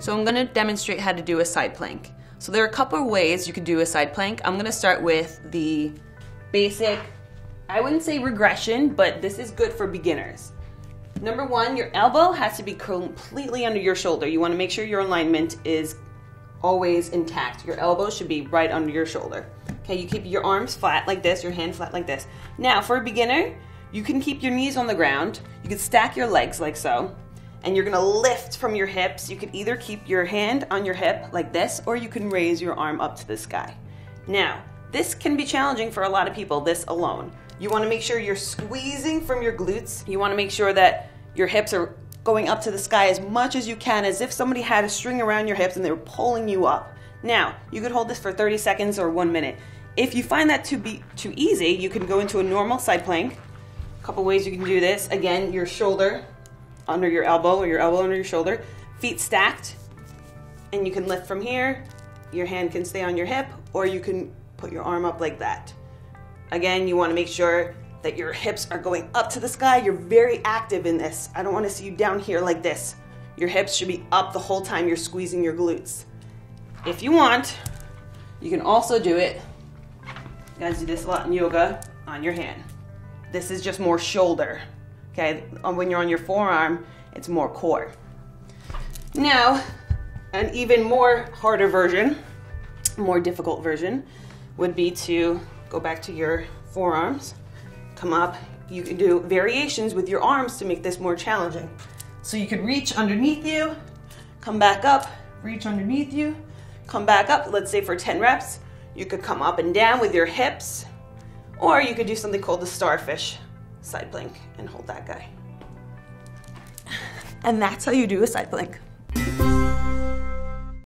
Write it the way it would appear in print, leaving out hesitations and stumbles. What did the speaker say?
So I'm gonna demonstrate how to do a side plank. So there are a couple of ways you could do a side plank. I'm gonna start with the basic, I wouldn't say regression, but this is good for beginners. Number one, your elbow has to be completely under your shoulder. You wanna make sure your alignment is always intact. Your elbow should be right under your shoulder. Okay, you keep your arms flat like this, your hand flat like this. Now, for a beginner, you can keep your knees on the ground. You can stack your legs like so, and you're gonna lift from your hips. You could either keep your hand on your hip like this, or you can raise your arm up to the sky. Now, this can be challenging for a lot of people, this alone. You wanna make sure you're squeezing from your glutes. You wanna make sure that your hips are going up to the sky as much as you can, as if somebody had a string around your hips and they were pulling you up. Now, you could hold this for 30 seconds or 1 minute. If you find that to be too easy, you can go into a normal side plank. A couple ways you can do this. Again, your shoulder under your elbow or your elbow under your shoulder, feet stacked, and you can lift from here. Your hand can stay on your hip, or you can put your arm up like that. Again, you want to make sure that your hips are going up to the sky. You're very active in this. I don't want to see you down here like this. Your hips should be up the whole time you're squeezing your glutes. If you want, you can also do it, you guys do this a lot in yoga, on your hand. This is just more shoulder, okay? When you're on your forearm, it's more core. Now, an even more harder version, more difficult version, would be to go back to your forearms, come up. You can do variations with your arms to make this more challenging. So you could reach underneath you, come back up, reach underneath you, come back up. Let's say for 10 reps, you could come up and down with your hips, or you could do something called the starfish side plank and hold that guy. And that's how you do a side plank.